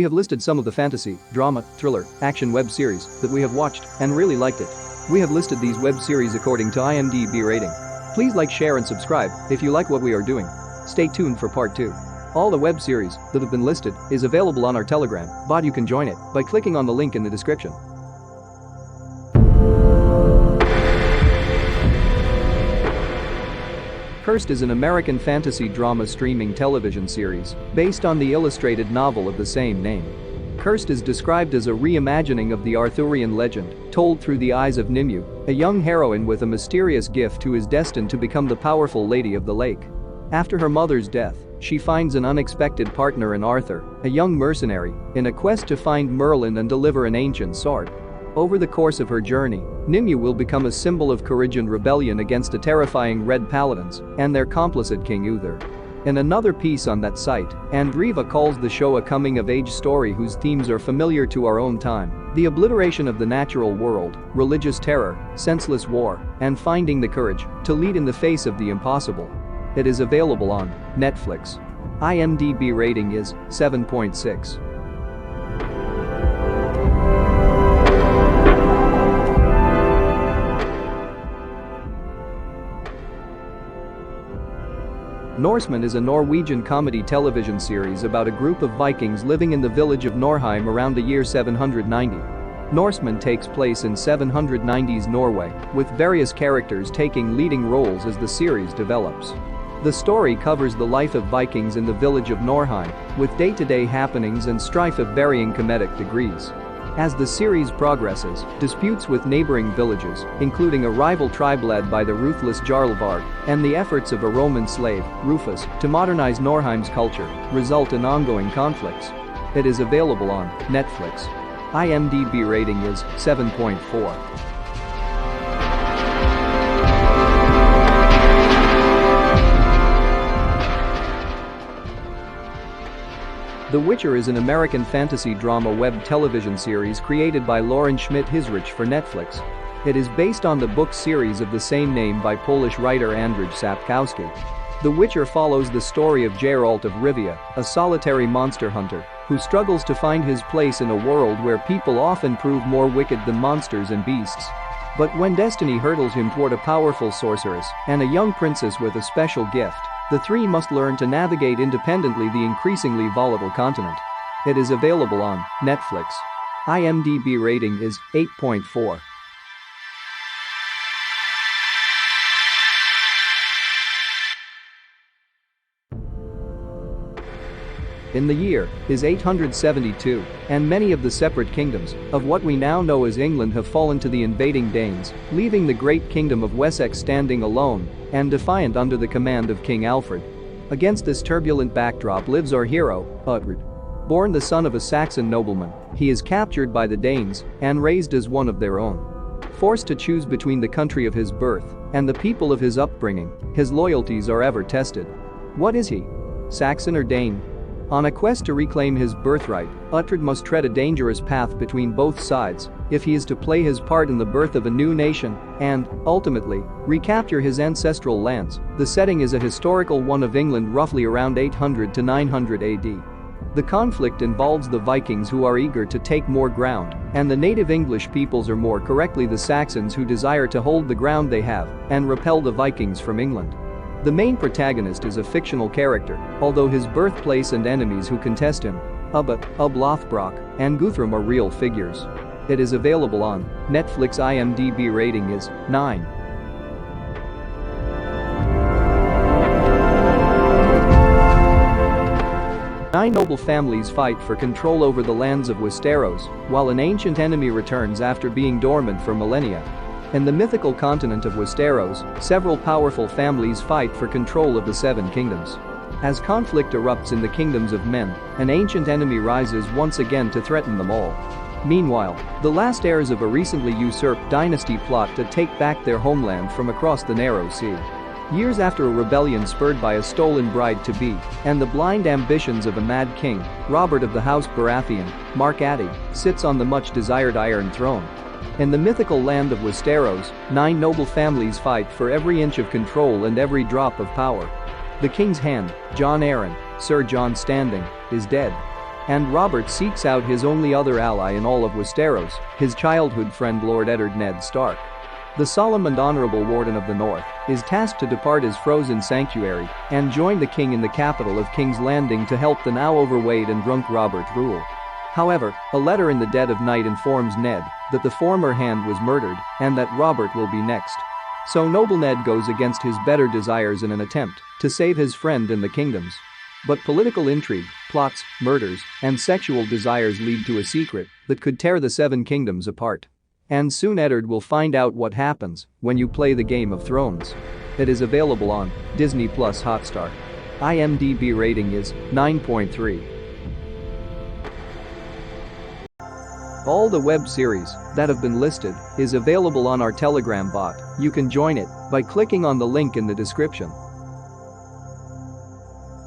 We have listed some of the fantasy, drama, thriller, action web series that we have watched and really liked it. We have listed these web series according to IMDB rating. Please like, share and subscribe if you like what we are doing. Stay tuned for part 2. All the web series that have been listed is available on our Telegram bot. You can join it by clicking on the link in the description. Cursed is an American fantasy drama streaming television series based on the illustrated novel of the same name. Cursed is described as a reimagining of the Arthurian legend, told through the eyes of Nimue, a young heroine with a mysterious gift who is destined to become the powerful Lady of the Lake. After her mother's death, she finds an unexpected partner in Arthur, a young mercenary, in a quest to find Merlin and deliver an ancient sword. Over the course of her journey, Nimue will become a symbol of courage and rebellion against the terrifying Red Paladins and their complicit King Uther. In another piece on that site, Andreeva calls the show a coming-of-age story whose themes are familiar to our own time: the obliteration of the natural world, religious terror, senseless war, and finding the courage to lead in the face of the impossible. It is available on Netflix. IMDb rating is 7.6. Norseman is a Norwegian comedy television series about a group of Vikings living in the village of Norheim around the year 790. Norseman takes place in 790s Norway, with various characters taking leading roles as the series develops. The story covers the life of Vikings in the village of Norheim, with day-to-day happenings and strife of varying comedic degrees. As the series progresses, disputes with neighboring villages, including a rival tribe led by the ruthless Jarlvarg, and the efforts of a Roman slave, Rufus, to modernize Norheim's culture, result in ongoing conflicts. It is available on Netflix. IMDb rating is 7.4. The Witcher is an American fantasy drama web television series created by Lauren Schmidt-Hissrich for Netflix. It is based on the book series of the same name by Polish writer Andrzej Sapkowski. The Witcher follows the story of Geralt of Rivia, a solitary monster hunter who struggles to find his place in a world where people often prove more wicked than monsters and beasts. But when destiny hurtles him toward a powerful sorceress and a young princess with a special gift, the three must learn to navigate independently the increasingly volatile continent. It is available on Netflix. IMDb rating is 8.4. In the year is 872, and many of the separate kingdoms of what we now know as England have fallen to the invading Danes, leaving the great kingdom of Wessex standing alone and defiant under the command of King Alfred. Against this turbulent backdrop lives our hero, Uhtred. Born the son of a Saxon nobleman, he is captured by the Danes and raised as one of their own. Forced to choose between the country of his birth and the people of his upbringing, his loyalties are ever tested. What is he? Saxon or Dane? On a quest to reclaim his birthright, Uhtred must tread a dangerous path between both sides if he is to play his part in the birth of a new nation and, ultimately, recapture his ancestral lands. The setting is a historical one of England roughly around 800 to 900 AD. The conflict involves the Vikings, who are eager to take more ground, and the native English peoples, or more correctly the Saxons, who desire to hold the ground they have and repel the Vikings from England. The main protagonist is a fictional character, although his birthplace and enemies who contest him, Ubba, Lothbrok, and Guthrum, are real figures. It is available on Netflix. IMDb rating is 9. Nine noble families fight for control over the lands of Westeros, while an ancient enemy returns after being dormant for millennia. In the mythical continent of Westeros, several powerful families fight for control of the Seven Kingdoms. As conflict erupts in the kingdoms of men, an ancient enemy rises once again to threaten them all. Meanwhile, the last heirs of a recently usurped dynasty plot to take back their homeland from across the narrow sea. Years after a rebellion spurred by a stolen bride-to-be and the blind ambitions of a mad king, Robert of the House Baratheon, Mark Addy, sits on the much-desired Iron Throne. In the mythical land of Westeros, 9 noble families fight for every inch of control and every drop of power. The king's hand, Jon Arryn, Sir John Standing, is dead. And Robert seeks out his only other ally in all of Westeros, his childhood friend Lord Eddard Ned Stark. The solemn and honorable Warden of the North is tasked to depart his frozen sanctuary and join the king in the capital of King's Landing to help the now overweight and drunk Robert rule. However, a letter in the dead of night informs Ned that the former hand was murdered and that Robert will be next. So noble Ned goes against his better desires in an attempt to save his friend and the kingdoms. But political intrigue, plots, murders, and sexual desires lead to a secret that could tear the Seven Kingdoms apart. And soon Eddard will find out what happens when you play the Game of Thrones. It is available on Disney+ Hotstar. IMDB rating is 9.3. All the web series that have been listed is available on our Telegram bot. You can join it by clicking on the link in the description.